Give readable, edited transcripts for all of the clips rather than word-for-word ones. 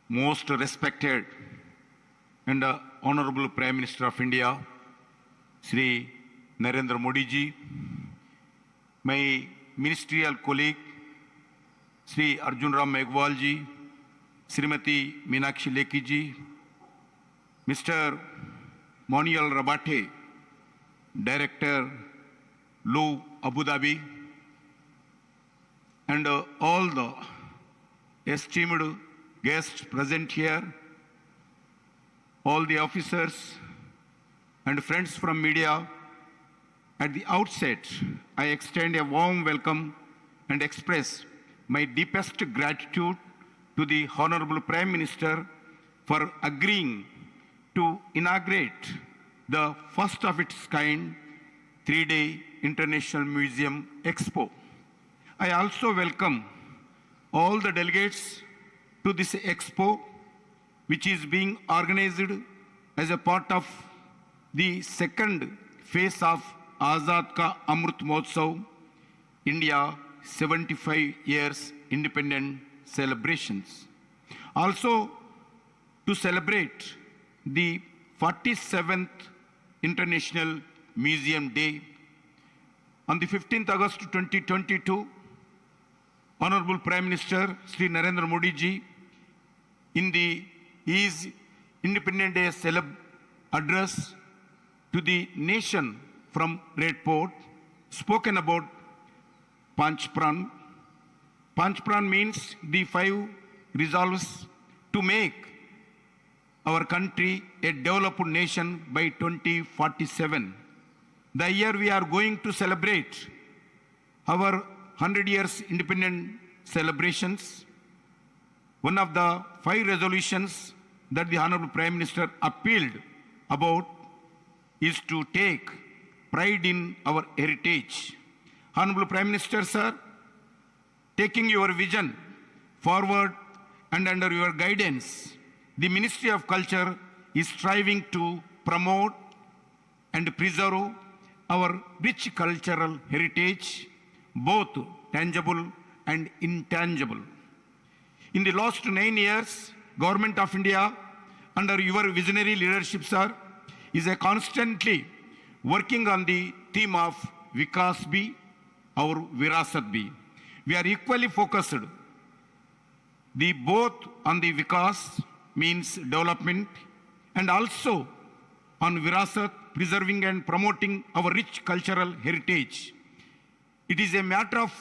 most respected and Honorable Prime Minister of India, Sri Narendra Modi ji, my ministerial colleague, Sri Arjun Ram Meghwal ji, Srimati Meenakshi Lekhi ji, Mr. Monial Rabate, Director, Lou Abu Dhabi, and all the esteemed guests present here, all the officers and friends from media. At the outset, I extend a warm welcome and express my deepest gratitude to the Honorable Prime Minister for agreeing to inaugurate the first of its kind 3-day International Museum Expo. I also welcome all the delegates to this expo, which is being organized as a part of the second phase of Azad Ka Amrit Mahotsav, India 75 years independent celebrations. Also, to celebrate the 47th International Museum Day, on the 15th August 2022, Honorable Prime Minister Sri Narendra Modi ji, in his Independence Day address to the nation from Red Fort, spoken about Panchpran. Panchpran means the 5 resolves to make our country a developed nation by 2047. The year we are going to celebrate our 100 years independent celebrations. One of the 5 resolutions that the Honorable Prime Minister appealed about is to take pride in our heritage. Honorable Prime Minister, sir, taking your vision forward and under your guidance, the Ministry of Culture is striving to promote and preserve our rich cultural heritage, both tangible and intangible. In the last 9 years, Government of India, under your visionary leadership, sir, is constantly working on the theme of Vikas Bhi or Virasat Bhi. We are equally focused both on the Vikas, means development, and also on Virasat, preserving and promoting our rich cultural heritage. It is a matter of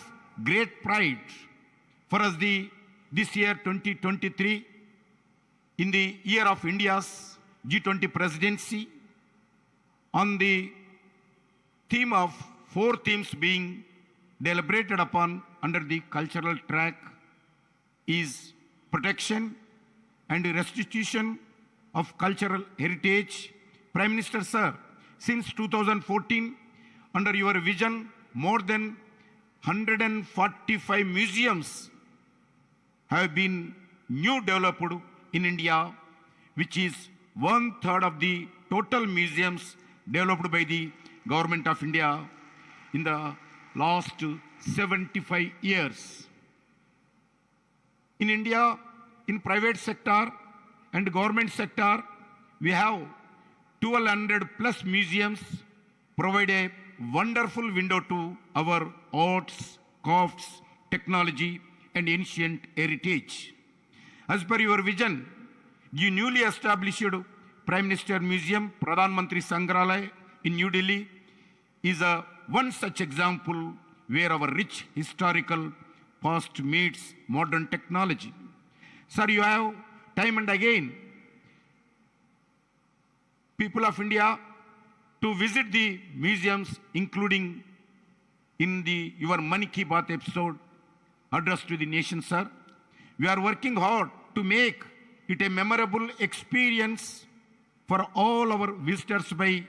great pride for us this year 2023, in the year of India's G20 presidency, on the theme of 4 themes being deliberated upon under the cultural track is protection and restitution of cultural heritage. Prime Minister, sir, since 2014, under your vision, more than 145 museums have been new developed in India, which is 1/3 of the total museums developed by the Government of India in the last 75 years. In India, in private sector and government sector, we have 1,200 plus museums provide a wonderful window to our arts, crafts, technology, and ancient heritage. As per your vision, you newly established Prime Minister Museum, Pradhan Mantri Sangrahalaya in New Delhi is one such example where our rich historical past meets modern technology. Sir, you have time and again people of India to visit the museums, including in your Mann Ki Baat episode addressed to the nation, sir. We are working hard to make it a memorable experience for all our visitors by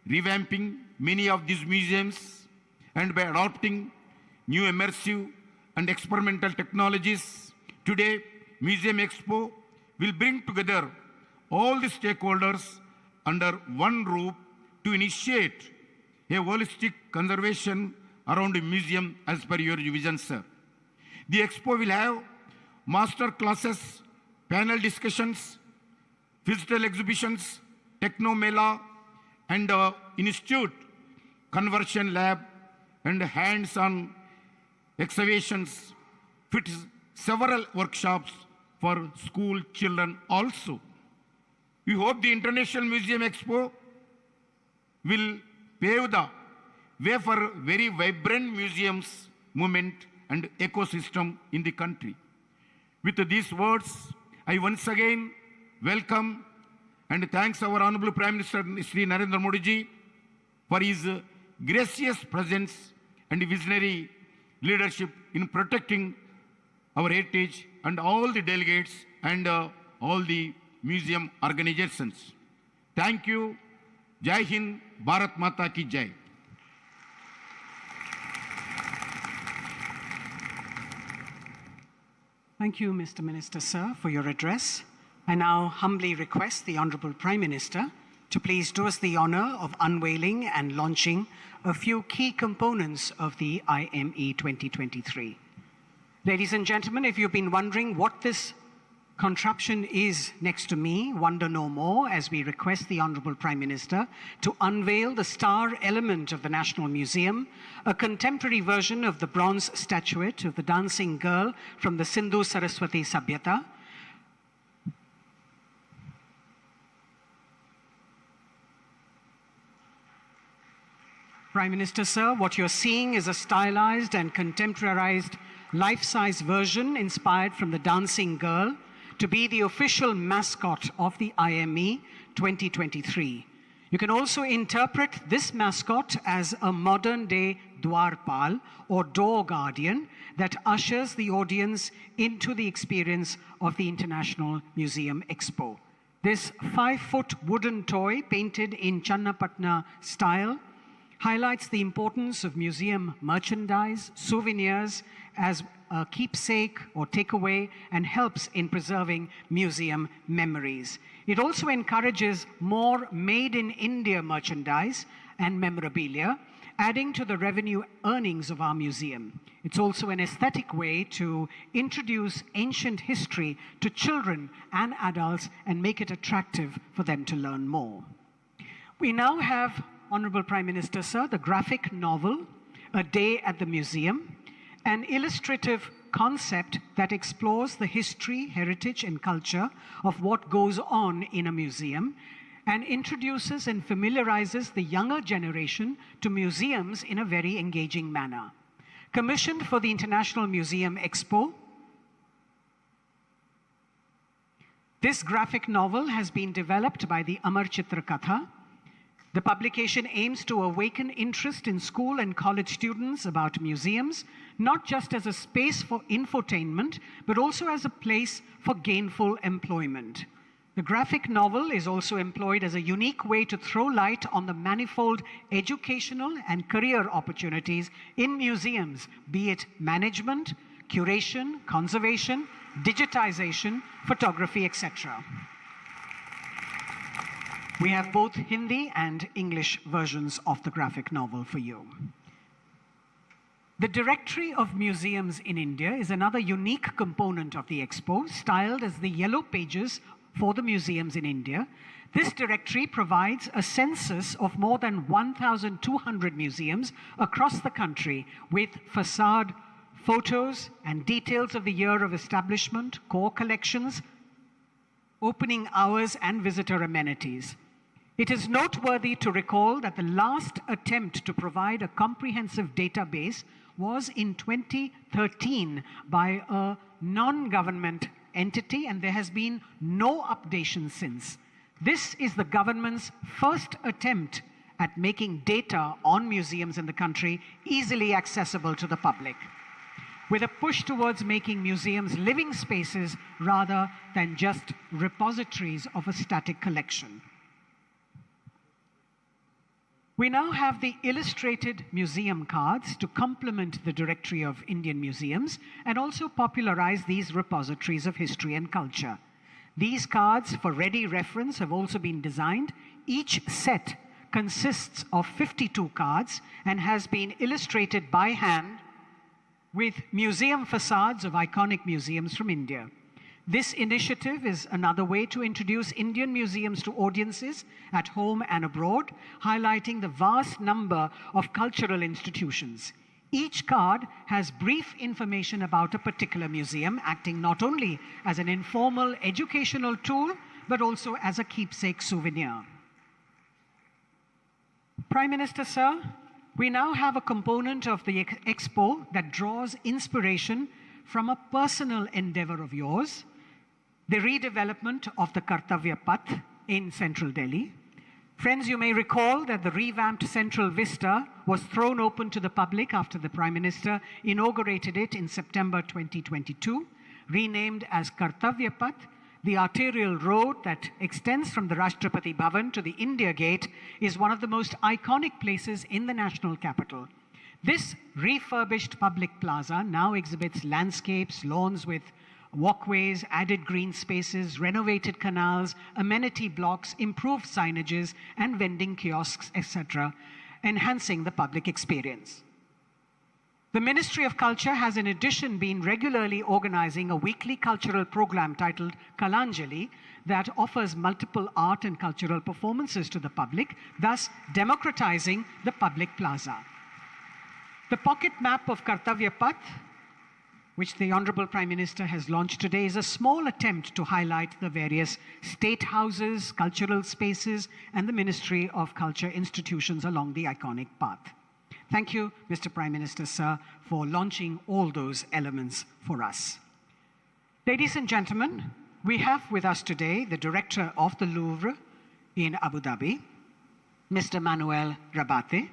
revamping many of these museums and by adopting new immersive and experimental technologies. Today, Museum Expo will bring together all the stakeholders under one roof to initiate a holistic conservation around the museum as per your vision, sir. The expo will have master classes panel discussions, physical exhibitions, techno mela, and institute conversion lab, and hands-on excavations, fit several workshops for school children also. We hope the International Museum Expo will pave the way for very vibrant museums movement and ecosystem in the country. With these words, I once again welcome and thanks our Honorable Prime Minister Shri Narendra Modi ji for his gracious presence and visionary leadership in protecting our heritage, and all the delegates and all the museum organizations. Thank you. Jai Hind, Bharat Mata ki Jai. Thank you, Mr. Minister, sir, for your address. I now humbly request the Honorable Prime Minister to please do us the honor of unveiling and launching a few key components of the IME 2023. Ladies and gentlemen, if you've been wondering what this contraption is next to me, wonder no more as we request the Honorable Prime Minister to unveil the star element of the National Museum, a contemporary version of the bronze statuette of the dancing girl from the Sindhu Saraswati Sabhyata. Prime Minister, sir, what you're seeing is a stylized and contemporarized life-size version inspired from the dancing girl to be the official mascot of the IME 2023. You can also interpret this mascot as a modern-day Dwarpal or door guardian that ushers the audience into the experience of the International Museum Expo. This 5-foot wooden toy painted in Channapatna style highlights the importance of museum merchandise, souvenirs as a keepsake or takeaway, and helps in preserving museum memories. It also encourages more made-in-India merchandise and memorabilia, adding to the revenue earnings of our museum. It's also an aesthetic way to introduce ancient history to children and adults and make it attractive for them to learn more. We now have, Honorable Prime Minister, sir, the graphic novel, A Day at the Museum, an illustrative concept that explores the history, heritage, and culture of what goes on in a museum and introduces and familiarizes the younger generation to museums in a very engaging manner. Commissioned for the International Museum Expo, this graphic novel has been developed by the Amar Chitra Katha. The publication aims to awaken interest in school and college students about museums, not just as a space for infotainment, but also as a place for gainful employment. The graphic novel is also employed as a unique way to throw light on the manifold educational and career opportunities in museums, be it management, curation, conservation, digitization, photography, etc. We have both Hindi and English versions of the graphic novel for you. The Directory of Museums in India is another unique component of the Expo, styled as the Yellow Pages for the museums in India. This directory provides a census of more than 1,200 museums across the country with facade photos and details of the year of establishment, core collections, opening hours, and visitor amenities. It is noteworthy to recall that the last attempt to provide a comprehensive database was in 2013 by a non-government entity, and there has been no updation since. This is the government's first attempt at making data on museums in the country easily accessible to the public, with a push towards making museums living spaces rather than just repositories of a static collection. We now have the illustrated museum cards to complement the Directory of Indian Museums and also popularize these repositories of history and culture. These cards, for ready reference, have also been designed. Each set consists of 52 cards and has been illustrated by hand with museum facades of iconic museums from India. This initiative is another way to introduce Indian museums to audiences at home and abroad, highlighting the vast number of cultural institutions. Each card has brief information about a particular museum, acting not only as an informal educational tool, but also as a keepsake souvenir. Prime Minister, sir, we now have a component of the expo that draws inspiration from a personal endeavor of yours, the redevelopment of the Kartavya Path in central Delhi. Friends, you may recall that the revamped Central Vista was thrown open to the public after the Prime Minister inaugurated it in September 2022. Renamed as Kartavya Path, the arterial road that extends from the Rashtrapati Bhavan to the India Gate is one of the most iconic places in the national capital. This refurbished public plaza now exhibits landscapes, lawns with walkways, added green spaces, renovated canals, amenity blocks, improved signages, and vending kiosks, etc., enhancing the public experience. The Ministry of Culture has in addition been regularly organizing a weekly cultural program titled Kalanjali that offers multiple art and cultural performances to the public, thus democratizing the public plaza. The pocket map of Kartavya Path, which the Honorable Prime Minister has launched today, is a small attempt to highlight the various state houses, cultural spaces, and the Ministry of Culture institutions along the iconic path. Thank you, Mr. Prime Minister, sir, for launching all those elements for us. Ladies and gentlemen, we have with us today the Director of the Louvre in Abu Dhabi, Mr. Manuel Rabate,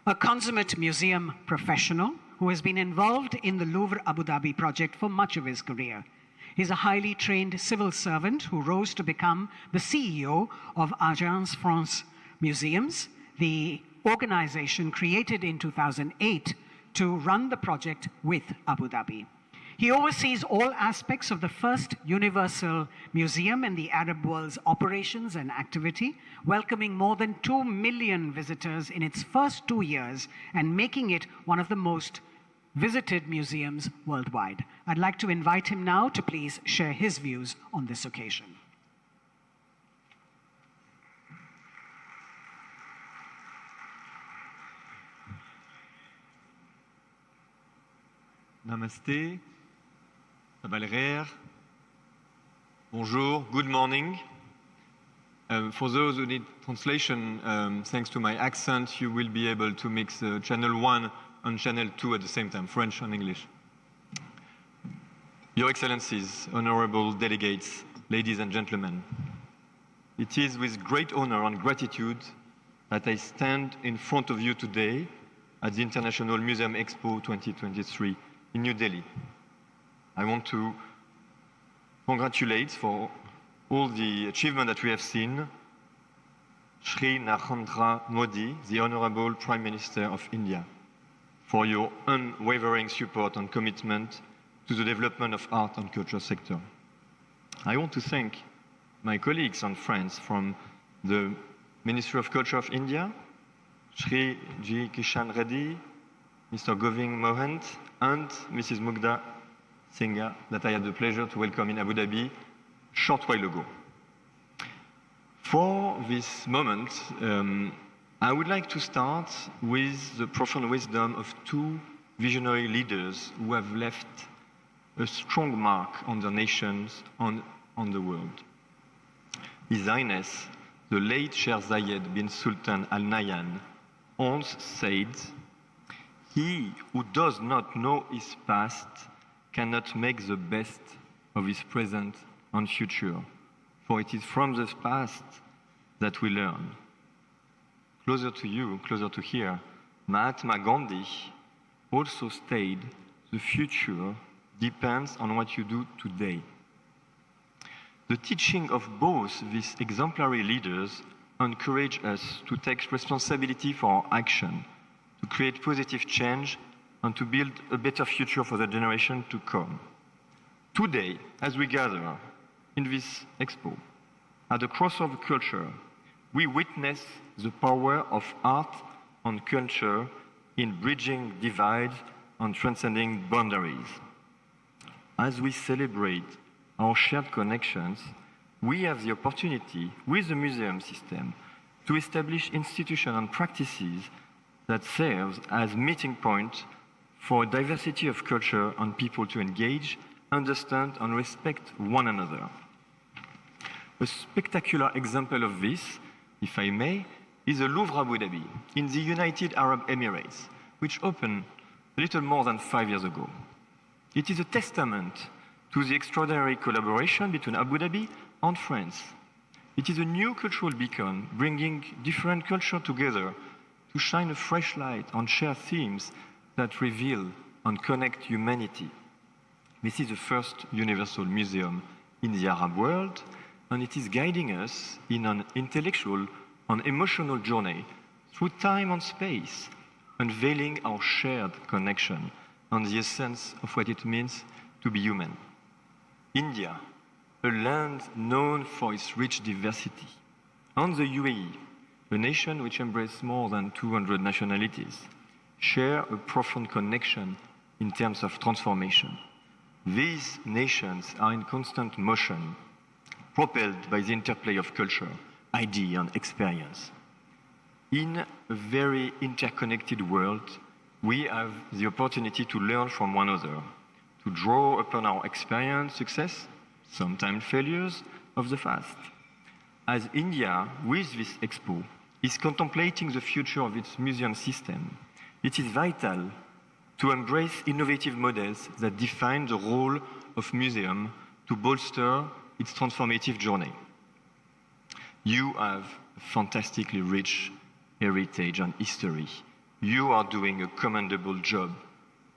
a consummate museum professional who has been involved in the Louvre Abu Dhabi project for much of his career. He's a highly trained civil servant who rose to become the CEO of Agence France Museums, the organization created in 2008 to run the project with Abu Dhabi. He oversees all aspects of the first universal museum in the Arab world's operations and activity, welcoming more than 2 million visitors in its first 2 years and making it one of the most visited museums worldwide. I'd like to invite him now to please share his views on this occasion. Namaste, Sabalrer, bonjour, good morning. For those who need translation, thanks to my accent, you will be able to mix channel 1 and channel 2 at the same time, French and English. Your Excellencies, honorable delegates, ladies and gentlemen, it is with great honor and gratitude that I stand in front of you today at the International Museum Expo 2023 in New Delhi. I want to congratulate for all the achievement that we have seen Shri Narendra Modi, the Honorable Prime Minister of India, for your unwavering support and commitment to the development of art and culture sector. I want to thank my colleagues and friends from the Ministry of Culture of India, Shri G. Kishan Reddy, Mr. Govind Mohant, and Mrs. Mugdha Singha, that I had the pleasure to welcome in Abu Dhabi a short while ago. For this moment, I would like to start with the profound wisdom of two visionary leaders who have left a strong mark on their nations and on the world. His Highness, the late Sheikh Zayed bin Sultan Al Nahyan, once said, "He who does not know his past cannot make the best of his present and future, for it is from the past that we learn." Closer to you, closer to here, Mahatma Gandhi also said, "The future depends on what you do today." The teaching of both these exemplary leaders encourage us to take responsibility for our action, to create positive change, and to build a better future for the generation to come. Today, as we gather in this expo, at the crossroads of culture, we witness the power of art and culture in bridging divides and transcending boundaries. As we celebrate our shared connections, we have the opportunity, with the museum system, to establish institutions and practices that serve as meeting point for a diversity of culture and people to engage, understand, and respect one another. A spectacular example of this, if I may, is the Louvre Abu Dhabi in the United Arab Emirates, which opened a little more than 5 years ago. It is a testament to the extraordinary collaboration between Abu Dhabi and France. It is a new cultural beacon, bringing different cultures together to shine a fresh light on shared themes that reveal and connect humanity. This is the first universal museum in the Arab world, and it is guiding us in an intellectual and emotional journey through time and space, unveiling our shared connection and the essence of what it means to be human. India, a land known for its rich diversity, and the UAE, a nation which embraces more than 200 nationalities, share a profound connection in terms of transformation. These nations are in constant motion, propelled by the interplay of culture, idea, and experience. In a very interconnected world, we have the opportunity to learn from one another, to draw upon our experience, success, sometimes failures of the past. As India, with this expo, is contemplating the future of its museum system, it is vital to embrace innovative models that define the role of museum to bolster its transformative journey. You have a fantastically rich heritage and history. You are doing a commendable job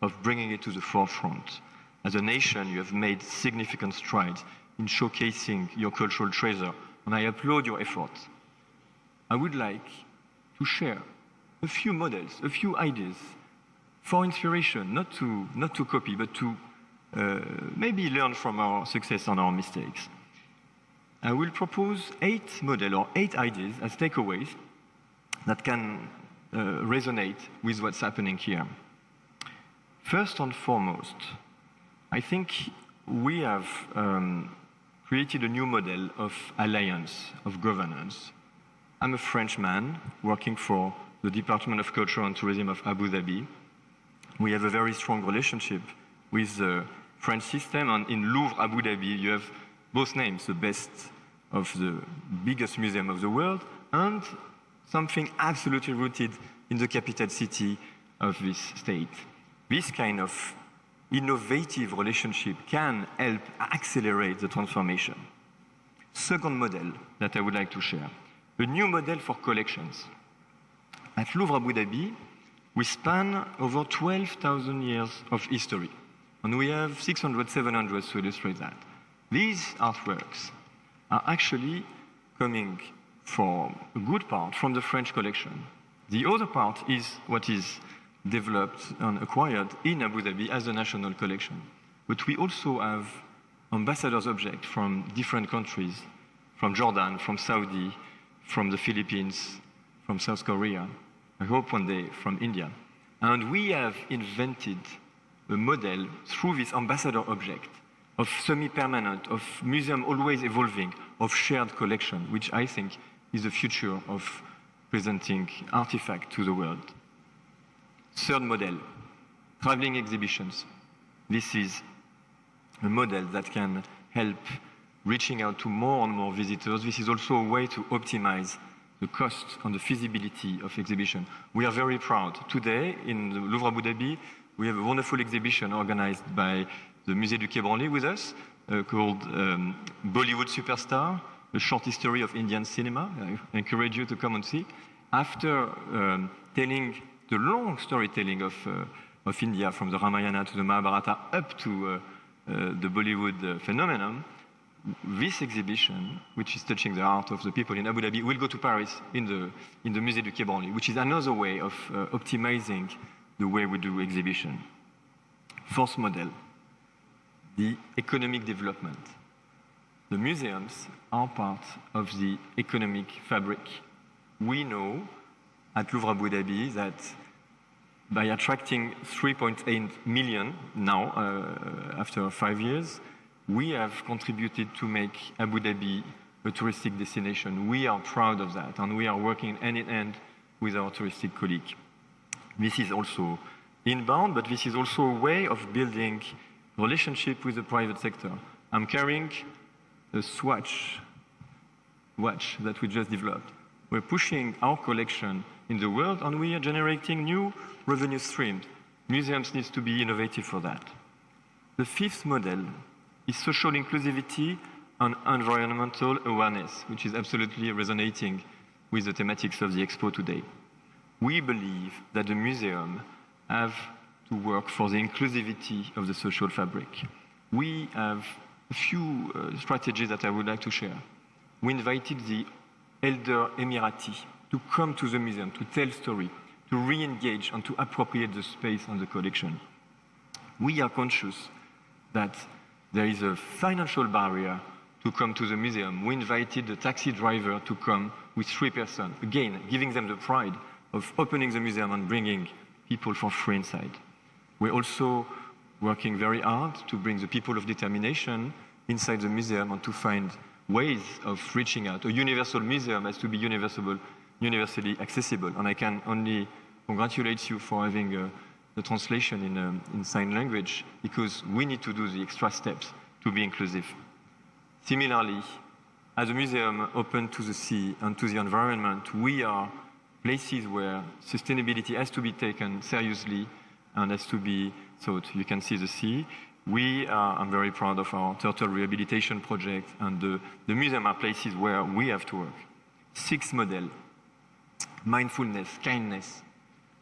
of bringing it to the forefront. As a nation, you have made significant strides in showcasing your cultural treasure, and I applaud your efforts. I would like to share a few models, a few ideas for inspiration, not to copy, but to maybe learn from our success and our mistakes. I will propose 8 models or 8 ideas as takeaways that can resonate with what's happening here. First and foremost, I think we have created a new model of alliance, of governance. I'm a Frenchman working for the Department of Culture and Tourism of Abu Dhabi. We have a very strong relationship with the French system, and in Louvre Abu Dhabi, you have both names, the best of the biggest museum of the world, and something absolutely rooted in the capital city of this state. This kind of innovative relationship can help accelerate the transformation. Second model that I would like to share, a new model for collections. At Louvre Abu Dhabi, we span over 12,000 years of history, and we have 600, 700 to illustrate that. These artworks are actually coming for a good part from the French collection. The other part is what is developed and acquired in Abu Dhabi as a national collection. But we also have ambassadors' objects from different countries, from Jordan, from Saudi, from the Philippines, from South Korea, I hope one day from India. And we have invented a model through this ambassador object of semi-permanent, of museum always evolving, of shared collection, which I think is the future of presenting artifacts to the world. Third model, traveling exhibitions. This is a model that can help reaching out to more and more visitors. This is also a way to optimize the cost and the feasibility of exhibition. We are very proud. Today, in the Louvre Abu Dhabi, we have a wonderful exhibition organized by the Musée du Quai Branly with us, called Bollywood Superstar, a short history of Indian cinema. I encourage you to come and see. After telling the long storytelling of India, from the Ramayana to the Mahabharata up to the Bollywood phenomenon, this exhibition, which is touching the heart of the people in Abu Dhabi, will go to Paris in the Musée du Quai Branly, which is another way of optimizing the way we do exhibition. Fourth model, the economic development. The museums are part of the economic fabric. We know at Louvre Abu Dhabi that by attracting 3.8 million now, after 5 years, We have contributed to make Abu Dhabi a touristic destination. We are proud of that, and we are working hand in hand with our touristic colleague. This is also inbound, but this is also a way of building relationship with the private sector. I'm carrying a watch that we just developed. We're pushing our collection in the world, and we are generating new revenue streams. Museums need to be innovative for that. The fifth model is social inclusivity and environmental awareness, which is absolutely resonating with the thematics of the Expo today. We believe that the museum have to work for the inclusivity of the social fabric. We have a few strategies that I would like to share. We invited the elder Emirati to come to the museum, to tell story, to re-engage and to appropriate the space and the collection. We are conscious that there is a financial barrier to come to the museum. We invited the taxi driver to come with 3 persons, again, giving them the pride of opening the museum and bringing people for free inside. We're also working very hard to bring the people of determination inside the museum and to find ways of reaching out. A universal museum has to be universally accessible, and I can only congratulate you for having the translation in sign language, because we need to do the extra steps to be inclusive. Similarly, as a museum open to the sea and to the environment, we are places where sustainability has to be taken seriously and has to be thought. You can see the sea. I'm very proud of our turtle rehabilitation project, and the museum are places where we have to work. Sixth model, mindfulness, kindness.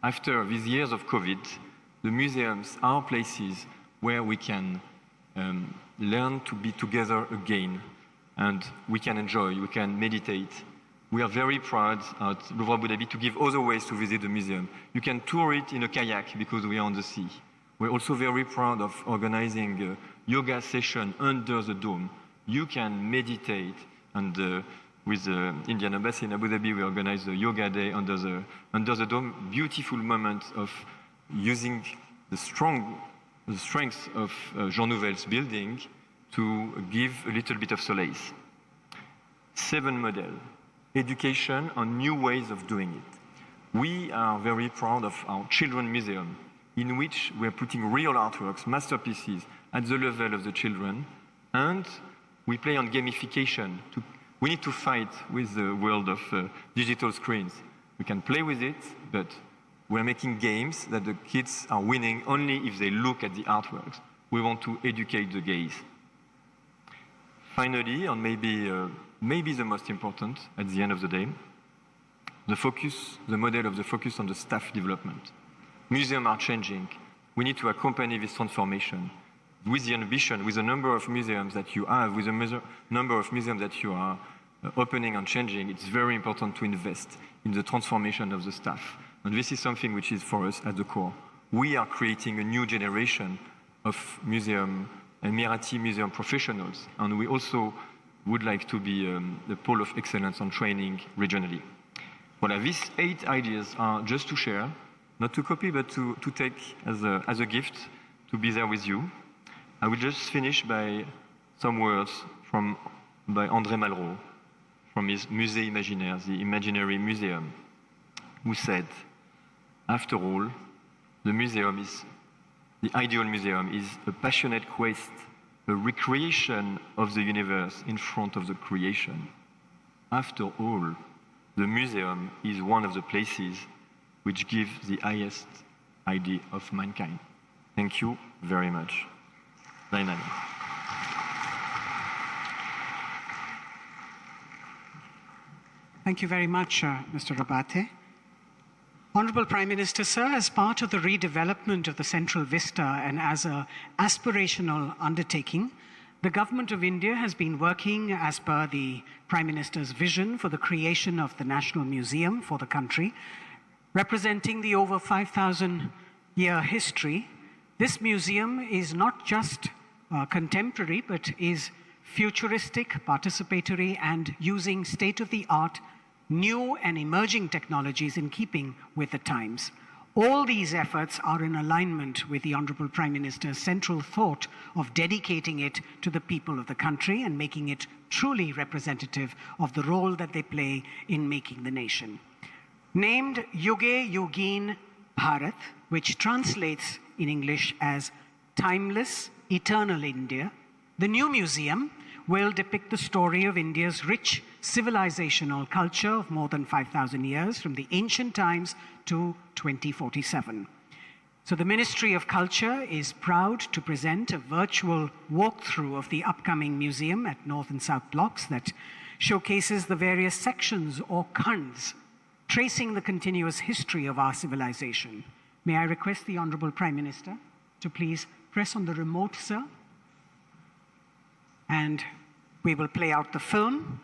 After these years of COVID, the museums are places where we can learn to be together again, and we can enjoy, we can meditate. We are very proud at Louvre Abu Dhabi to give other ways to visit the museum. You can tour it in a kayak because we are on the sea. We're also very proud of organizing a yoga session under the dome. You can meditate, and with the Indian Embassy in Abu Dhabi, we organize a yoga day under the dome. Beautiful moment of using the strength of Jean Nouvel's building to give a little bit of solace. 7 model, education and new ways of doing it. We are very proud of our children museum, in which we are putting real artworks, masterpieces at the level of the children, and we play on gamification. We need to fight with the world of digital screens. We can play with it, but we're making games that the kids are winning only if they look at the artworks. We want to educate the gaze. Finally, and maybe the most important at the end of the day, the model of the focus on the staff development. Museums are changing. We need to accompany this transformation with the ambition, with the number of museums that you have, with the number of museums that you are opening and changing. It's very important to invest in the transformation of the staff. And this is something which is for us at the core. We are creating a new generation of Emirati museum professionals, and we also would like to be the pole of excellence on training regionally. Well, these 8 ideas are just to share, not to copy, but to take as a gift, to be there with you. I will just finish by some words by André Malraux, from his Musée Imaginaire, the Imaginary Museum, who said, after all, the ideal museum is a passionate quest, a recreation of the universe in front of the creation. After all, the museum is one of the places which give the highest idea of mankind. Thank you very much. Zainab. Thank you very much, Mr. Rabate. Honorable Prime Minister, sir, as part of the redevelopment of the Central Vista and as an aspirational undertaking, the Government of India has been working as per the Prime Minister's vision for the creation of the National Museum for the country, representing the over 5,000-year history. This museum is not just contemporary, but is futuristic, participatory, and using state-of-the-art new and emerging technologies in keeping with the times. All these efforts are in alignment with the Honorable Prime Minister's central thought of dedicating it to the people of the country and making it truly representative of the role that they play in making the nation. Named Yuge Yugin Bharat, which translates in English as Timeless, Eternal India, the new museum will depict the story of India's rich civilizational culture of more than 5,000 years, from the ancient times to 2047. So the Ministry of Culture is proud to present a virtual walkthrough of the upcoming museum at North and South Blocks that showcases the various sections or khands tracing the continuous history of our civilization. May I request the Honorable Prime Minister to please press on the remote, sir? And we will play out the film.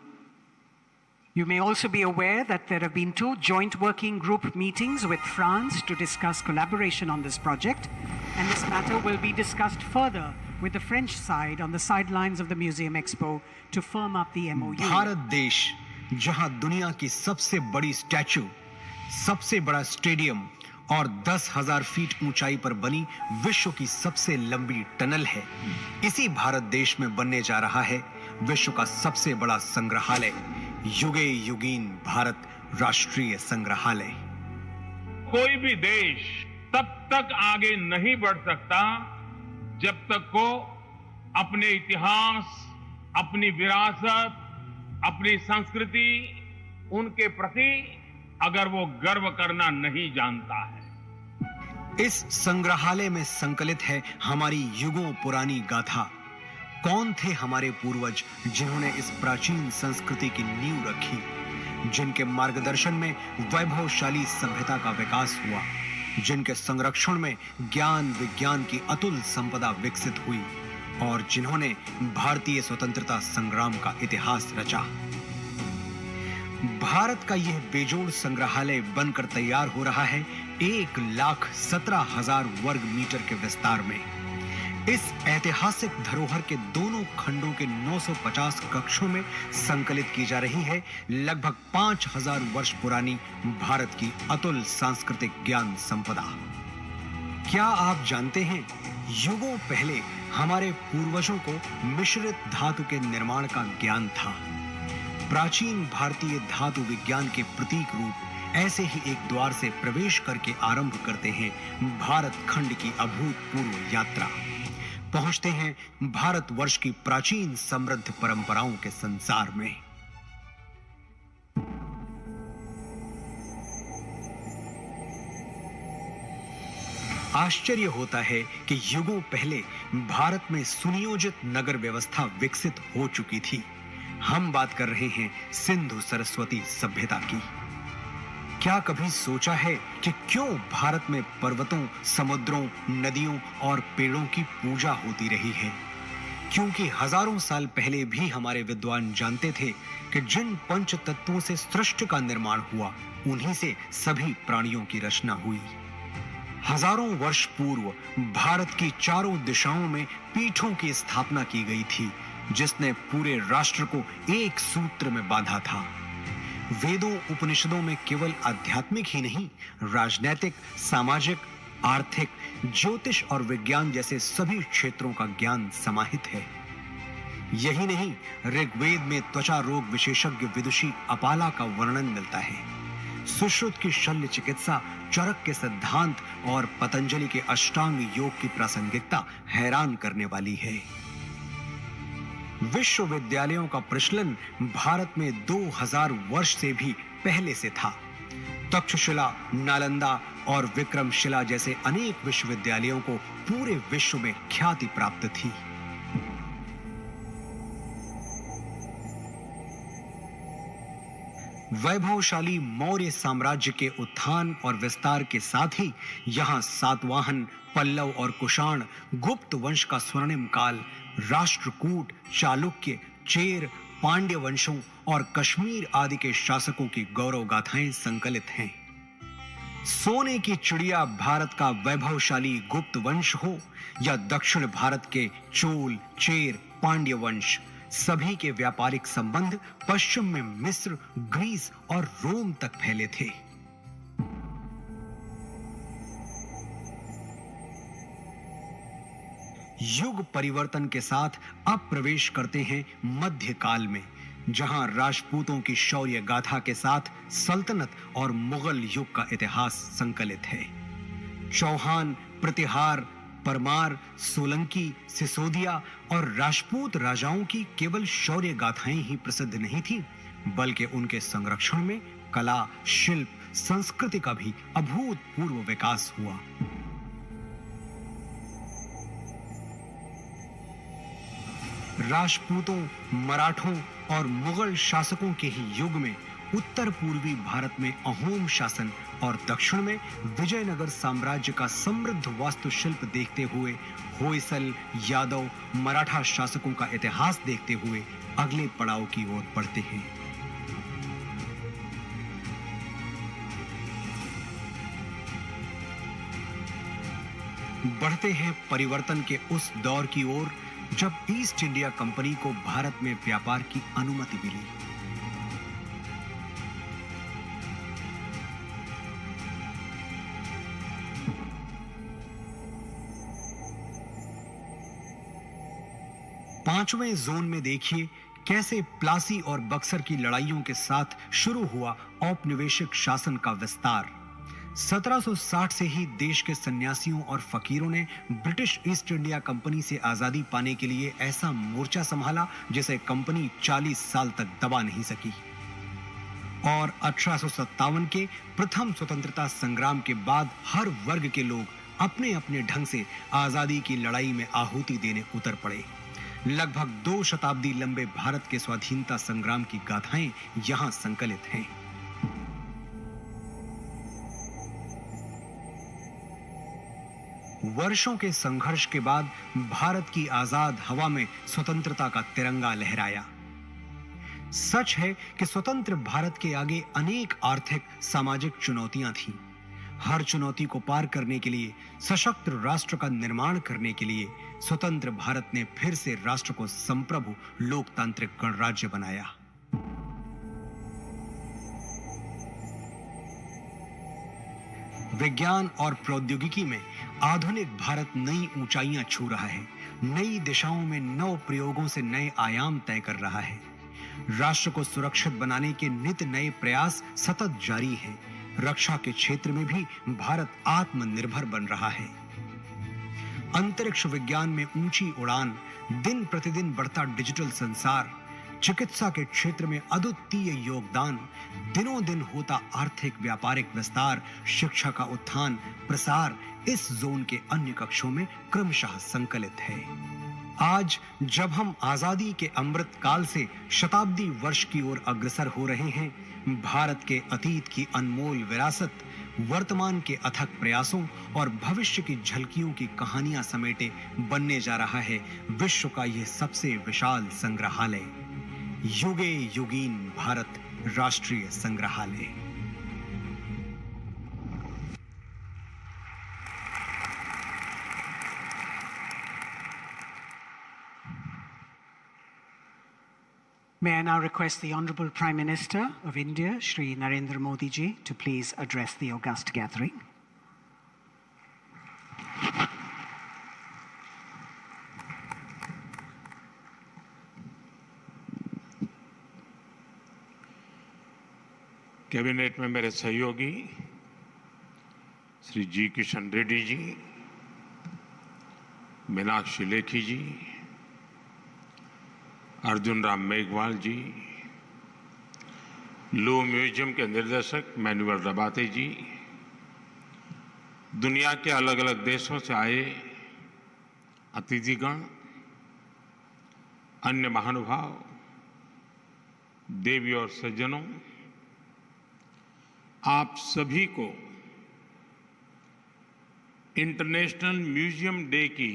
You may also be aware that there have been 2 joint working group meetings with France to discuss collaboration on this project, and this matter will be discussed further with the French side on the sidelines of the Museum Expo to firm up the MOU. Bharat देश जहां दुनिया की सबसे बड़ी statue, सबसे बड़ा stadium और 10,000 feet ऊंचाई पर बनी विश्व की सबसे लंबी टनल है, इसी भारत देश में बनने जा रहा है विश्व का सबसे बड़ा संग्रहालय, युगे युगीन भारत राष्ट्रीय संग्रहालय। कोई भी देश तब तक आगे नहीं बढ़ सकता जब तक वो अपने इतिहास, अपनी विरासत, अपनी संस्कृति, उनके प्रति अगर वो गर्व करना नहीं जानता है। इस संग्रहालय में संकलित है हमारी युगों पुरानी गाथा। कौन थे हमारे पूर्वज जिन्होंने इस प्राचीन संस्कृति की नींव रखी, जिनके मार्गदर्शन में वैभवशाली सभ्यता का विकास हुआ, जिनके संरक्षण में ज्ञान विज्ञान की अतुल संपदा विकसित हुई और जिन्होंने भारतीय स्वतंत्रता संग्राम का इतिहास रचा। भारत का यह बेजोड़ संग्रहालय बनकर तैयार हो रहा है 1,17,000 वर्ग मीटर के विस्तार में। इस ऐतिहासिक धरोहर के दोनों खंडों के 950 कक्षों में संकलित की जा रही है लगभग 5,000 वर्ष पुरानी भारत की अतुल सांस्कृतिक ज्ञान संपदा। क्या आप जानते हैं, युगों पहले हमारे पूर्वजों को मिश्रित धातु के निर्माण का ज्ञान था। प्राचीन भारतीय धातु विज्ञान के प्रतीक रूप ऐसे ही एक द्वार से प्रवेश करके आरंभ करते हैं भारत खंड की अभूतपूर्व यात्रा। पहुंचते हैं भारतवर्ष की प्राचीन समृद्ध परंपराओं के संसार में। आश्चर्य होता है कि युगों पहले भारत में सुनियोजित नगर व्यवस्था विकसित हो चुकी थी। हम बात कर रहे हैं सिंधु सरस्वती सभ्यता की। क्या कभी सोचा है कि क्यों भारत में पर्वतों, समुद्रों, नदियों और पेड़ों की पूजा होती रही है? क्योंकि हजारों साल पहले भी हमारे विद्वान जानते थे कि जिन पंच तत्वों से सृष्टि का निर्माण हुआ, उन्हीं से सभी प्राणियों की रचना हुई। हजारों वर्ष पूर्व भारत की चारों दिशाओं में पीठों की स्थापना की गई थी, जिसने पूरे राष्ट्र को एक सूत्र में बांधा था। वेदों उपनिषदों में केवल आध्यात्मिक ही नहीं, राजनैतिक, सामाजिक, आर्थिक, ज्योतिष और विज्ञान जैसे सभी क्षेत्रों का ज्ञान समाहित है। यही नहीं, ऋग्वेद में त्वचा रोग विशेषज्ञ विदुषी अपाला का वर्णन मिलता है। सुश्रुत की शल्य चिकित्सा, चरक के सिद्धांत और पतंजलि के अष्टांग योग की प्रासंगिकता हैरान करने वाली है। विश्वविद्यालयों का प्रचलन भारत में 2000 वर्ष से भी पहले से था। तक्षशिला, नालंदा और विक्रमशिला जैसे अनेक विश्वविद्यालयों को पूरे विश्व में ख्याति प्राप्त थी। वैभवशाली मौर्य साम्राज्य के उत्थान और विस्तार के साथ ही यहां सातवाहन, पल्लव और कुषाण, गुप्त वंश का स्वर्णिम काल, राष्ट्रकूट, चालुक्य, चेर, पांड्य वंशों और कश्मीर आदि के शासकों की गौरव गाथाएं संकलित हैं। सोने की चिड़िया भारत का वैभवशाली गुप्त वंश हो या दक्षिण भारत के चोल, चेर, पांड्य वंश, सभी के व्यापारिक संबंध पश्चिम में मिस्र, ग्रीस और रोम तक फैले थे। युग परिवर्तन के साथ अब प्रवेश करते हैं मध्यकाल में, जहां राजपूतों की शौर्य गाथा के साथ सल्तनत और मुगल युग का इतिहास संकलित है। चौहान, प्रतिहार, परमार, सोलंकी, सिसोदिया और राजपूत राजाओं की केवल शौर्य गाथाएं ही प्रसिद्ध नहीं थीं, बल्कि उनके संरक्षण में कला, शिल्प, संस्कृति का भी अभूतपूर्व विकास हुआ। राजपूतों, मराठों और मुगल शासकों के ही युग में उत्तर पूर्वी भारत में अहोम शासन और दक्षिण में विजयनगर साम्राज्य का समृद्ध वास्तुशिल्प देखते हुए होयसल, यादव, मराठा शासकों का इतिहास देखते हुए अगले पड़ाव की ओर बढ़ते हैं। बढ़ते हैं परिवर्तन के उस दौर की ओर जब ईस्ट इंडिया कंपनी को भारत में व्यापार की अनुमति मिली। पांचवें जोन में देखिए कैसे प्लासी और बक्सर की लड़ाइयों के साथ शुरू हुआ औपनिवेशिक शासन का विस्तार। 1760 से ही देश के सन्यासियों और फकीरों ने ब्रिटिश ईस्ट इंडिया कंपनी से आजादी पाने के लिए ऐसा मोर्चा संभाला जिसे कंपनी 40 साल तक दबा नहीं सकी। और 1857 के प्रथम स्वतंत्रता संग्राम के बाद हर वर्ग के लोग अपने अपने ढंग से आजादी की लड़ाई में आहुति देने उतर पड़े। लगभग 2 शताब्दी लंबे भारत के स्वाधीनता संग्राम की गाथाएं यहां संकलित हैं। वर्षों के संघर्ष के बाद भारत की आजाद हवा में स्वतंत्रता का तिरंगा लहराया। सच है कि स्वतंत्र भारत के आगे अनेक आर्थिक, सामाजिक चुनौतियां थीं। हर चुनौती को पार करने के लिए, सशक्त राष्ट्र का निर्माण करने के लिए स्वतंत्र भारत ने फिर से राष्ट्र को संप्रभु लोकतांत्रिक गणराज्य बनाया। विज्ञान और प्रौद्योगिकी में आधुनिक भारत नई ऊंचाइयां छू रहा है। नई दिशाओं में नव प्रयोगों से नए आयाम तय कर रहा है। राष्ट्र को सुरक्षित बनाने के नित नए प्रयास सतत जारी हैं। रक्षा के क्षेत्र में भी भारत आत्मनिर्भर बन रहा है। अंतरिक्ष विज्ञान में ऊंची उड़ान, दिन प्रतिदिन बढ़ता डिजिटल संसार, चिकित्सा के क्षेत्र में अद्वितीय योगदान, दिनों दिन होता आर्थिक व्यापारिक विस्तार, शिक्षा का उत्थान प्रसार इस जोन के अन्य कक्षों में क्रमशः संकलित है। आज जब हम आजादी के अमृत काल से शताब्दी वर्ष की ओर अग्रसर हो रहे हैं, भारत के अतीत की अनमोल विरासत, वर्तमान के अथक प्रयासों और भविष्य की झलकियों की कहानियां समेटे बनने जा रहा है विश्व का यह सबसे विशाल संग्रहालय, युगे युगीन भारत राष्ट्रीय संग्रहालय। May I now request the Honorable Prime Minister of India, Shri Narendra Modi ji, to please address the august gathering. Cabinet में मेरे सहयोगी श्री जी किशन रेड्डी जी, मीनाक्षी लेखी जी, अर्जुन राम मेघवाल जी, लू म्यूजियम के निर्देशक मैनुअल रबाते जी, दुनिया के अलग अलग देशों से आए अतिथिगण, अन्य महानुभाव, देवी और सज्जनों, आप सभी को इंटरनेशनल म्यूजियम डे की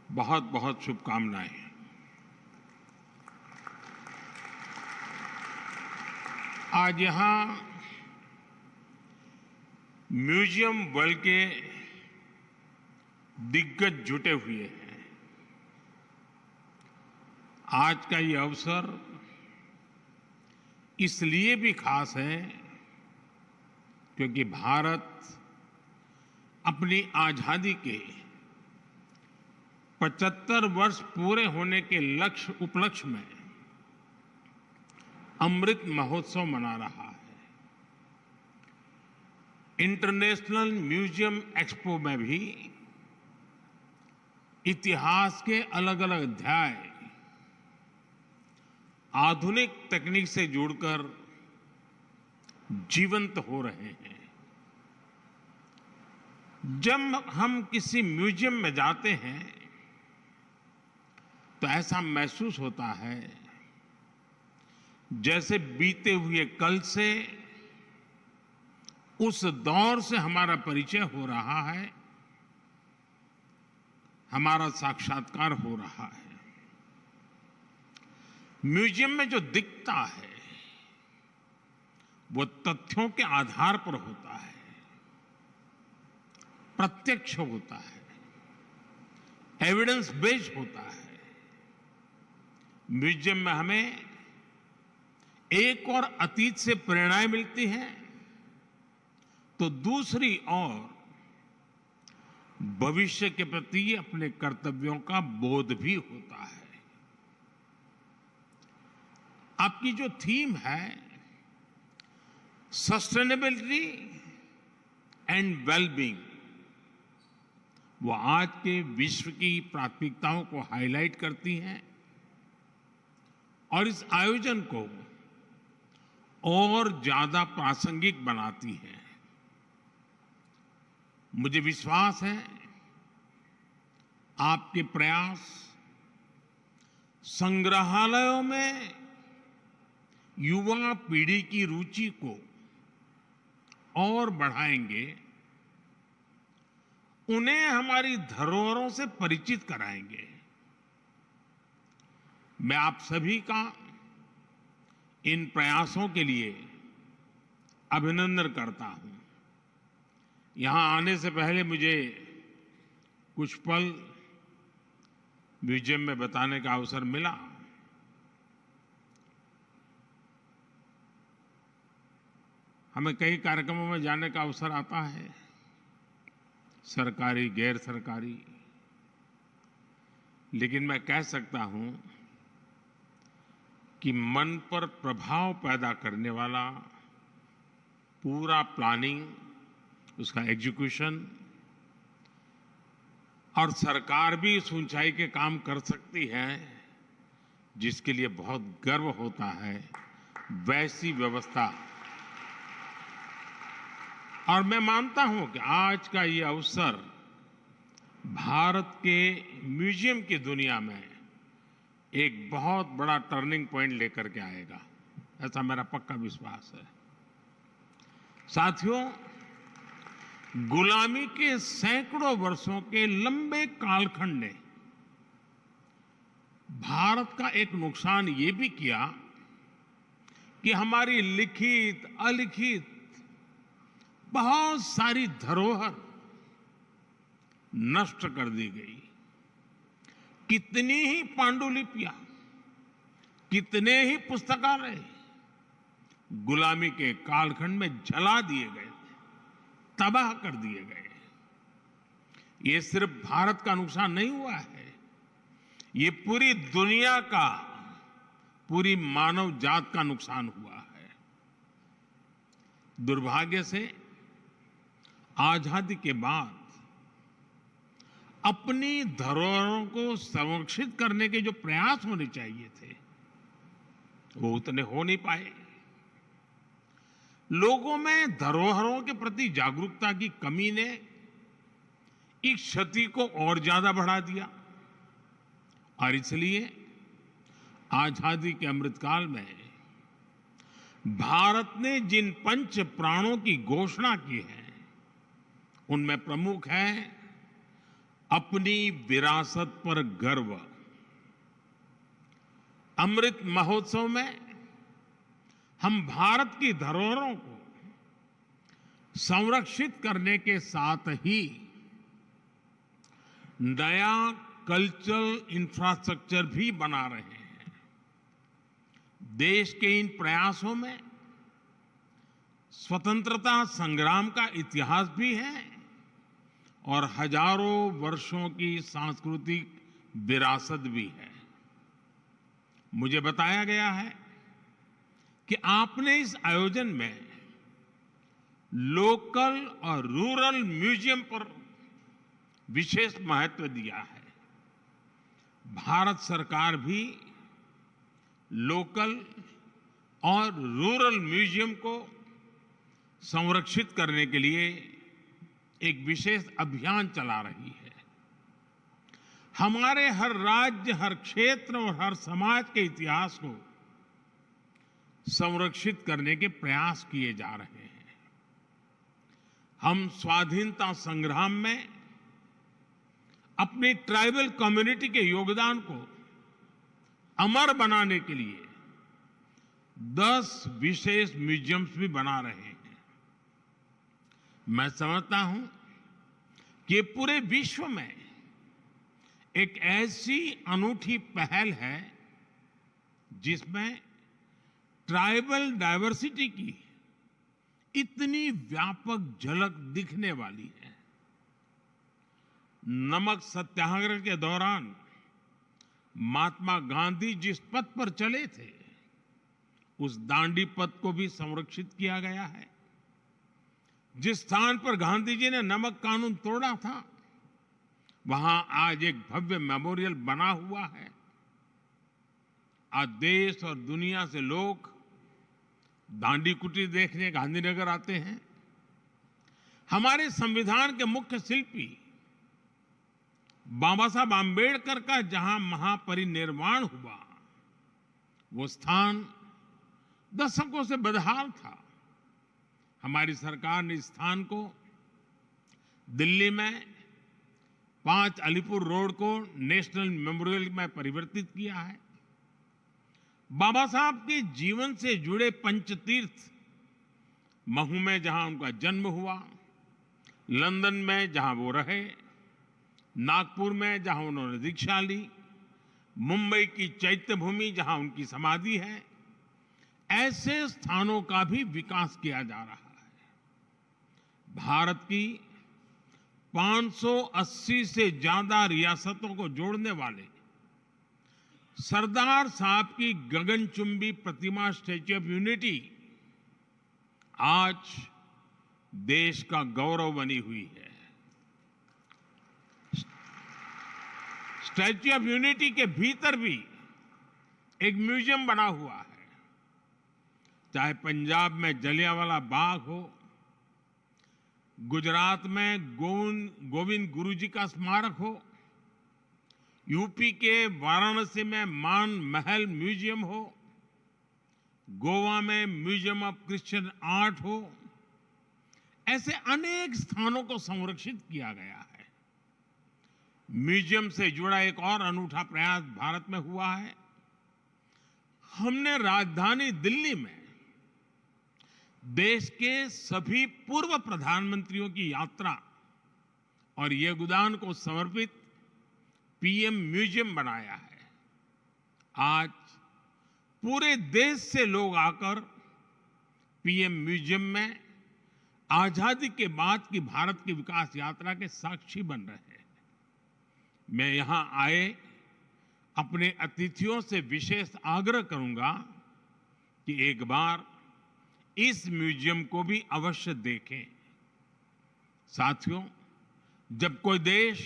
बहुत बहुत शुभकामनाएं। आज यहां म्यूजियम वर्ल्ड के दिग्गज जुटे हुए हैं। आज का ये अवसर इसलिए भी खास है क्योंकि भारत अपनी आजादी के 75 वर्ष पूरे होने के उपलक्ष्य में अमृत महोत्सव मना रहा है। इंटरनेशनल म्यूजियम एक्सपो में भी इतिहास के अलग अलग अध्याय आधुनिक तकनीक से जुड़कर जीवंत हो रहे हैं। जब हम किसी म्यूजियम में जाते हैं तो ऐसा महसूस होता है जैसे बीते हुए कल से, उस दौर से हमारा परिचय हो रहा है, हमारा साक्षात्कार हो रहा है। म्यूजियम में जो दिखता है वो तथ्यों के आधार पर होता है, प्रत्यक्ष होता है, एविडेंस बेस्ड होता है। म्यूजियम में हमें एक और अतीत से प्रेरणाएं मिलती हैं तो दूसरी ओर भविष्य के प्रति अपने कर्तव्यों का बोध भी होता है। आपकी जो थीम है सस्टेनेबिलिटी एंड वेलबींग, वो आज के विश्व की प्राथमिकताओं को हाईलाइट करती हैं और इस आयोजन को और ज्यादा प्रासंगिक बनाती हैं। मुझे विश्वास है आपके प्रयास संग्रहालयों में युवा पीढ़ी की रुचि को और बढ़ाएंगे, उन्हें हमारी धरोहरों से परिचित कराएंगे। मैं आप सभी का इन प्रयासों के लिए अभिनंदन करता हूं। यहां आने से पहले मुझे कुछ पल म्यूजियम में बताने का अवसर मिला। हमें कई कार्यक्रमों में जाने का अवसर आता है, सरकारी, गैर सरकारी, लेकिन मैं कह सकता हूं कि मन पर प्रभाव पैदा करने वाला पूरा प्लानिंग, उसका एग्जीक्यूशन, और सरकार भी इस ऊंचाई के काम कर सकती है जिसके लिए बहुत गर्व होता है, वैसी व्यवस्था। और मैं मानता हूं कि आज का ये अवसर भारत के म्यूजियम की दुनिया में एक बहुत बड़ा टर्निंग पॉइंट लेकर के आएगा, ऐसा मेरा पक्का विश्वास है। साथियों, गुलामी के सैकड़ों वर्षों के लंबे कालखंड ने भारत का एक नुकसान ये भी किया कि हमारी लिखित अलिखित बहुत सारी धरोहर नष्ट कर दी गई। कितनी ही पांडुलिपियां, कितने ही पुस्तकालय गुलामी के कालखंड में जला दिए गए, तबाह कर दिए गए। ये सिर्फ भारत का नुकसान नहीं हुआ है, ये पूरी दुनिया का, पूरी मानव जात का नुकसान हुआ है। दुर्भाग्य से आजादी के बाद अपनी धरोहरों को संरक्षित करने के जो प्रयास होने चाहिए थे वो उतने हो नहीं पाए। लोगों में धरोहरों के प्रति जागरूकता की कमी ने इस क्षति को और ज्यादा बढ़ा दिया और इसलिए आजादी के अमृतकाल में भारत ने जिन पंच प्राणों की घोषणा की है उनमें प्रमुख है अपनी विरासत पर गर्व। अमृत महोत्सव में हम भारत की धरोहरों को संरक्षित करने के साथ ही नया कल्चरल इंफ्रास्ट्रक्चर भी बना रहे हैं। देश के इन प्रयासों में स्वतंत्रता संग्राम का इतिहास भी है और हजारों वर्षों की सांस्कृतिक विरासत भी है। मुझे बताया गया है कि आपने इस आयोजन में लोकल और रूरल म्यूजियम पर विशेष महत्व दिया है। भारत सरकार भी लोकल और रूरल म्यूजियम को संरक्षित करने के लिए एक विशेष अभियान चला रही है। हमारे हर राज्य, हर क्षेत्र और हर समाज के इतिहास को संरक्षित करने के प्रयास किए जा रहे हैं। हम स्वाधीनता संग्राम में अपनी ट्राइबल कम्युनिटी के योगदान को अमर बनाने के लिए 10 विशेष म्यूजियम्स भी बना रहे हैं। मैं समझता हूं कि पूरे विश्व में एक ऐसी अनूठी पहल है जिसमें ट्राइबल डाइवर्सिटी की इतनी व्यापक झलक दिखने वाली है। नमक सत्याग्रह के दौरान महात्मा गांधी जिस पथ पर चले थे, उस दांडी पथ को भी संरक्षित किया गया है। जिस स्थान पर गांधी जी ने नमक कानून तोड़ा था, वहां आज एक भव्य मेमोरियल बना हुआ है। आज देश और दुनिया से लोग दांडी कुटीर देखने गांधीनगर आते हैं। हमारे संविधान के मुख्य शिल्पी बाबा साहब आंबेडकर का जहां महापरिनिर्वाण हुआ, वो स्थान दशकों से बदहाल था। हमारी सरकार ने इस स्थान को दिल्ली में 5 अलीपुर रोड को नेशनल मेमोरियल में परिवर्तित किया है। बाबा साहब के जीवन से जुड़े पंचतीर्थ, महू में जहां उनका जन्म हुआ, लंदन में जहां वो रहे, नागपुर में जहां उन्होंने दीक्षा ली, मुंबई की चैत्य भूमि जहां उनकी समाधि है, ऐसे स्थानों का भी विकास किया जा रहा है। भारत की 580 से ज्यादा रियासतों को जोड़ने वाले सरदार साहब की गगनचुंबी प्रतिमा स्टैच्यू ऑफ यूनिटी आज देश का गौरव बनी हुई है। स्टैच्यू ऑफ यूनिटी के भीतर भी एक म्यूजियम बना हुआ है। चाहे पंजाब में जलियांवाला बाग हो, गुजरात में गोविंद गुरु जी का स्मारक हो, यूपी के वाराणसी में मान महल म्यूजियम हो, गोवा में म्यूजियम ऑफ क्रिश्चियन आर्ट हो, ऐसे अनेक स्थानों को संरक्षित किया गया है। म्यूजियम से जुड़ा एक और अनूठा प्रयास भारत में हुआ है। हमने राजधानी दिल्ली में देश के सभी पूर्व प्रधानमंत्रियों की यात्रा और योगदान को समर्पित पीएम म्यूजियम बनाया है। आज पूरे देश से लोग आकर पीएम म्यूजियम में आजादी के बाद की भारत की विकास यात्रा के साक्षी बन रहे हैं। मैं यहां आए अपने अतिथियों से विशेष आग्रह करूंगा कि एक बार इस म्यूजियम को भी अवश्य देखें। साथियों, जब कोई देश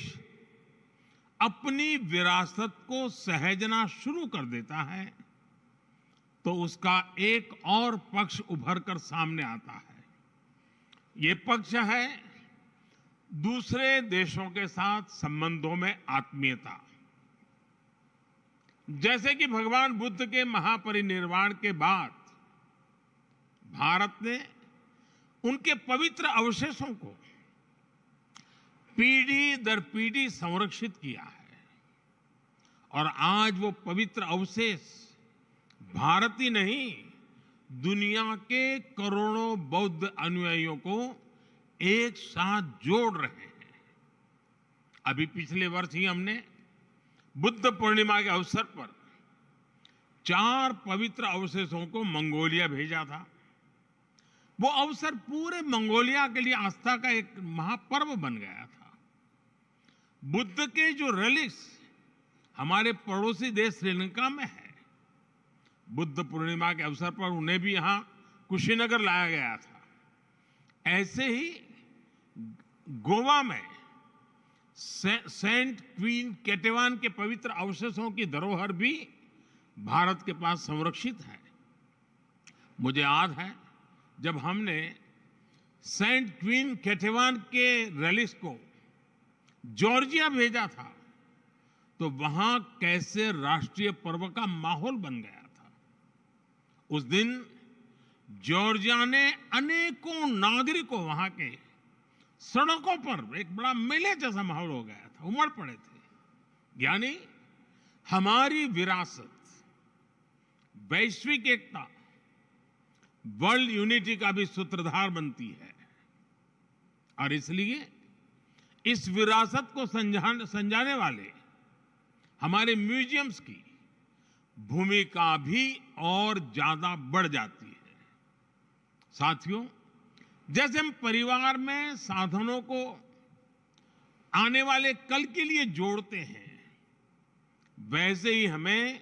अपनी विरासत को सहेजना शुरू कर देता है तो उसका एक और पक्ष उभर कर सामने आता है। ये पक्ष है दूसरे देशों के साथ संबंधों में आत्मीयता। जैसे कि भगवान बुद्ध के महापरिनिर्वाण के बाद भारत ने उनके पवित्र अवशेषों को पीढ़ी दर पीढ़ी संरक्षित किया है और आज वो पवित्र अवशेष भारत ही नहीं, दुनिया के करोड़ों बौद्ध अनुयायियों को एक साथ जोड़ रहे हैं। अभी पिछले वर्ष ही हमने बुद्ध पूर्णिमा के अवसर पर 4 पवित्र अवशेषों को मंगोलिया भेजा था। वो अवसर पूरे मंगोलिया के लिए आस्था का एक महापर्व बन गया था। बुद्ध के जो रिलिक्स हमारे पड़ोसी देश श्रीलंका में है। बुद्ध पूर्णिमा के अवसर पर उन्हें भी यहां कुशीनगर लाया गया था। ऐसे ही गोवा में सेंट क्वीन केटेवान के पवित्र अवशेषों की धरोहर भी भारत के पास संरक्षित है। मुझे याद है जब हमने सेंट क्वीन केटेवान के रेलिक्स को जॉर्जिया भेजा था तो वहां कैसे राष्ट्रीय पर्व का माहौल बन गया था। उस दिन जॉर्जिया ने अनेकों नागरिकों वहां के सड़कों पर एक बड़ा मेले जैसा माहौल हो गया था, उमड़ पड़े थे। यानी हमारी विरासत वैश्विक एकता, वर्ल्ड यूनिटी का भी सूत्रधार बनती है और इसलिए इस विरासत को संजाने वाले हमारे म्यूजियम्स की भूमिका भी और ज्यादा बढ़ जाती है। साथियों, जैसे हम परिवार में साधनों को आने वाले कल के लिए जोड़ते हैं, वैसे ही हमें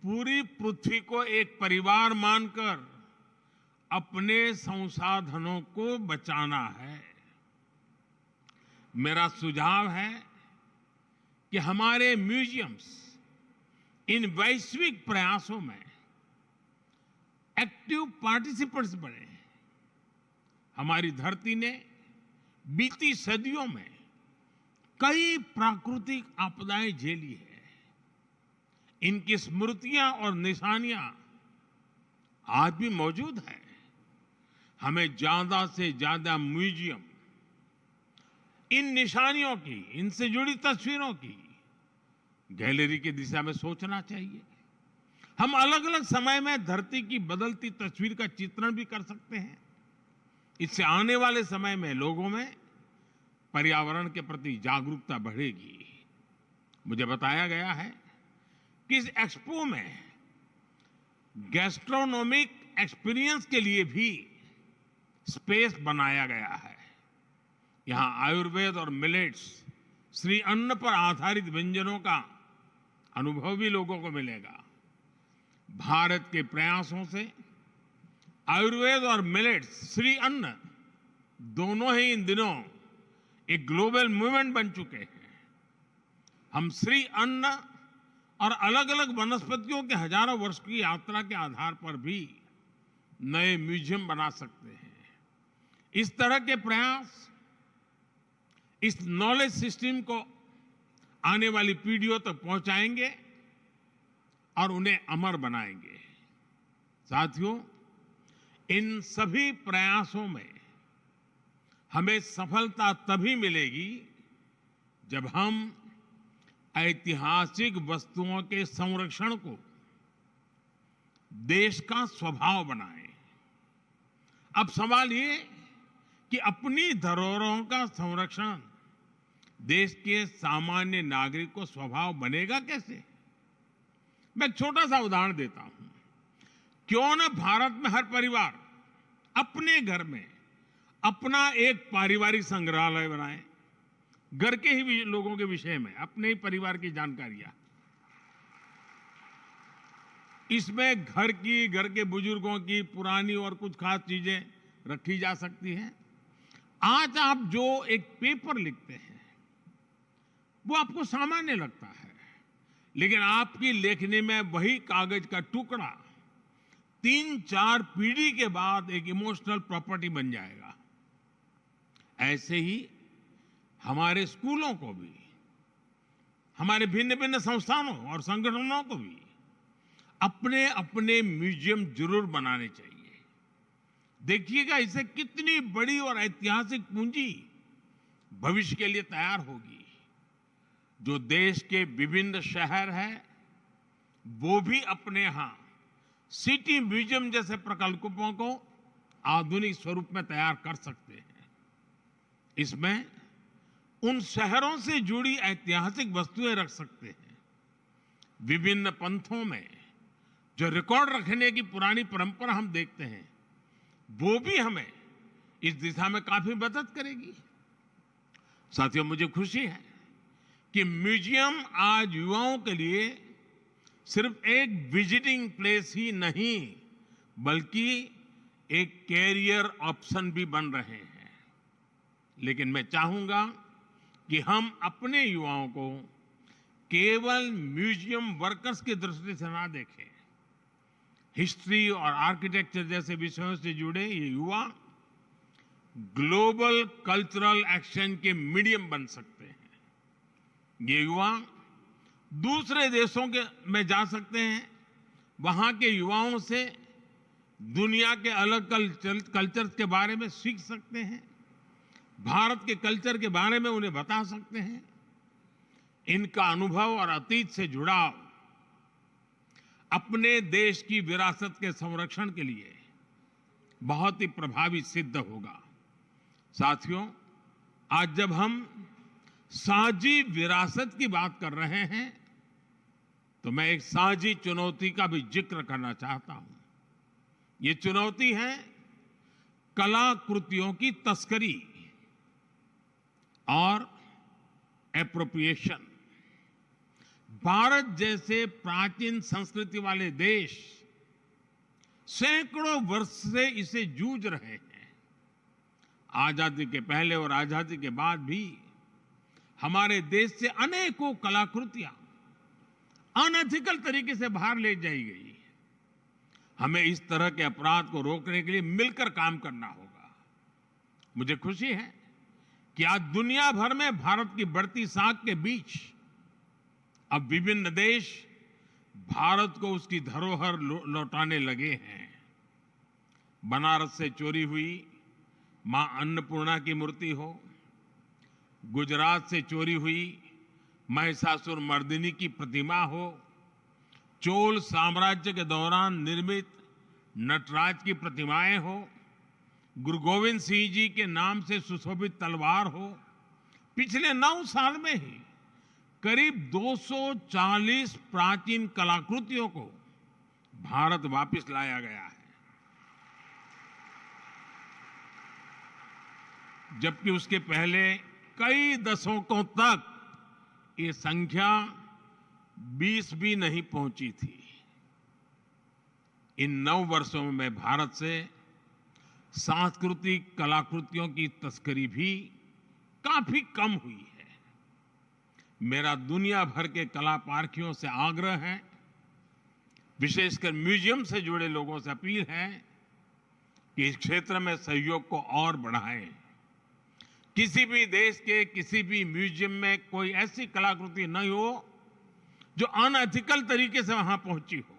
पूरी पृथ्वी को एक परिवार मानकर अपने संसाधनों को बचाना है। मेरा सुझाव है कि हमारे म्यूजियम्स इन वैश्विक प्रयासों में एक्टिव पार्टिसिपेंट्स बने। हमारी धरती ने बीती सदियों में कई प्राकृतिक आपदाएं झेली है। इनकी स्मृतियां और निशानियां आज भी मौजूद है। हमें ज्यादा से ज्यादा म्यूजियम इन निशानियों की, इनसे जुड़ी तस्वीरों की गैलरी की दिशा में सोचना चाहिए। हम अलग अलग समय में धरती की बदलती तस्वीर का चित्रण भी कर सकते हैं। इससे आने वाले समय में लोगों में पर्यावरण के प्रति जागरूकता बढ़ेगी। मुझे बताया गया है कि इस एक्सपो में गैस्ट्रोनोमिक एक्सपीरियंस के लिए भी स्पेस बनाया गया है। यहां आयुर्वेद और मिलेट्स, श्री अन्न पर आधारित व्यंजनों का अनुभव भी लोगों को मिलेगा। भारत के प्रयासों से आयुर्वेद और मिलेट्स, श्री अन्न दोनों ही इन दिनों एक ग्लोबल मूवमेंट बन चुके हैं। हम श्री अन्न और अलग अलग वनस्पतियों के हजारों वर्ष की यात्रा के आधार पर भी नए म्यूजियम बना सकते हैं। इस तरह के प्रयास इस नॉलेज सिस्टम को आने वाली पीढ़ियों तक पहुंचाएंगे और उन्हें अमर बनाएंगे। साथियों, इन सभी प्रयासों में हमें सफलता तभी मिलेगी जब हम ऐतिहासिक वस्तुओं के संरक्षण को देश का स्वभाव बनाएं। अब सवाल ये कि अपनी धरोहरों का संरक्षण देश के सामान्य नागरिक को स्वभाव बनेगा कैसे? मैं एक छोटा सा उदाहरण देता हूं। क्यों न भारत में हर परिवार अपने घर में अपना एक पारिवारिक संग्रहालय बनाए, घर के ही लोगों के विषय में, अपने ही परिवार की जानकारियां। इसमें घर की, घर के बुजुर्गों की पुरानी और कुछ खास चीजें रखी जा सकती हैं। आज आप जो एक पेपर लिखते हैं वो आपको सामान्य लगता है, लेकिन आपकी लेखनी में वही कागज का टुकड़ा 3-4 पीढ़ी के बाद एक इमोशनल प्रॉपर्टी बन जाएगा। ऐसे ही हमारे स्कूलों को भी, हमारे भिन्न भिन्न संस्थानों और संगठनों को भी अपने अपने म्यूजियम जरूर बनाने चाहिए। देखिएगा इससे कितनी बड़ी और ऐतिहासिक पूंजी भविष्य के लिए तैयार होगी। जो देश के विभिन्न शहर हैं वो भी अपने यहां सिटी म्यूजियम जैसे प्रकल्पों को आधुनिक स्वरूप में तैयार कर सकते हैं। इसमें उन शहरों से जुड़ी ऐतिहासिक वस्तुएं रख सकते हैं। विभिन्न पंथों में जो रिकॉर्ड रखने की पुरानी परंपरा हम देखते हैं वो भी हमें इस दिशा में काफी मदद करेगी। साथियों, मुझे खुशी है कि कि म्यूजियम आज युवाओं के लिए सिर्फ एक विजिटिंग प्लेस ही नहीं बल्कि एक कैरियर ऑप्शन भी बन रहे हैं। लेकिन मैं चाहूंगा कि हम अपने युवाओं को केवल म्यूजियम वर्कर्स की दृष्टि से ना देखें। हिस्ट्री और आर्किटेक्चर जैसे विषयों से जुड़े ये युवा ग्लोबल कल्चरल एक्सचेंज के मीडियम बन सकते हैं। ये युवा दूसरे देशों में जा सकते हैं, वहां के युवाओं से दुनिया के अलग कल्चर के बारे में सीख सकते हैं, भारत के कल्चर के बारे में उन्हें बता सकते हैं। इनका अनुभव और अतीत से जुड़ाव अपने देश की विरासत के संरक्षण के लिए बहुत ही प्रभावी सिद्ध होगा। साथियों, आज जब हम साझी विरासत की बात कर रहे हैं तो मैं एक साझी चुनौती का भी जिक्र करना चाहता हूं। ये चुनौती है कलाकृतियों की तस्करी और एप्रोप्रिएशन। भारत जैसे प्राचीन संस्कृति वाले देश सैकड़ों वर्ष से इसे जूझ रहे हैं। आजादी के पहले और आजादी के बाद भी हमारे देश से अनेकों कलाकृतियां अनएथिकल तरीके से बाहर ले जाई गई। हमें इस तरह के अपराध को रोकने के लिए मिलकर काम करना होगा। मुझे खुशी है कि आज दुनिया भर में भारत की बढ़ती साख के बीच अब विभिन्न देश भारत को उसकी धरोहर लौटाने लगे हैं। बनारस से चोरी हुई मां अन्नपूर्णा की मूर्ति हो, गुजरात से चोरी हुई महिषासुर मर्दिनी की प्रतिमा हो, चोल साम्राज्य के दौरान निर्मित नटराज की प्रतिमाएं हो, गुरु गोविंद सिंह जी के नाम से सुशोभित तलवार हो, पिछले 9 साल में ही करीब 240 प्राचीन कलाकृतियों को भारत वापस लाया गया है। जबकि उसके पहले कई दशकों तक ये संख्या 20 भी नहीं पहुंची थी। इन 9 वर्षों में भारत से सांस्कृतिक कलाकृतियों की तस्करी भी काफी कम हुई है। मेरा दुनिया भर के कला पारखियों से आग्रह है, विशेषकर म्यूजियम से जुड़े लोगों से अपील है कि इस क्षेत्र में सहयोग को और बढ़ाएं। किसी भी देश के किसी भी म्यूजियम में कोई ऐसी कलाकृति नहीं हो जो अनएथिकल तरीके से वहां पहुंची हो।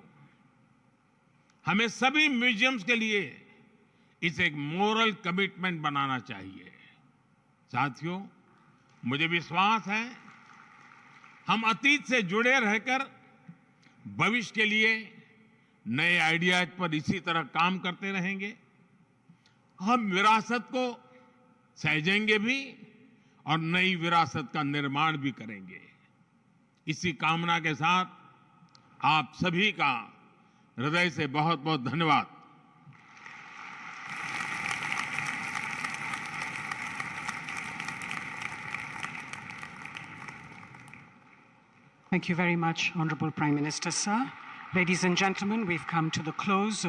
हमें सभी म्यूजियम्स के लिए इसे एक मोरल कमिटमेंट बनाना चाहिए। साथियों, मुझे विश्वास है हम अतीत से जुड़े रहकर भविष्य के लिए नए आइडियाज पर इसी तरह काम करते रहेंगे। हम विरासत को सहेजेंगे भी और नई विरासत का निर्माण भी करेंगे। इसी कामना के साथ आप सभी का हृदय से बहुत बहुत धन्यवाद। Thank you very much, Honorable Prime Minister, sir. Ladies and gentlemen, we've come to the close of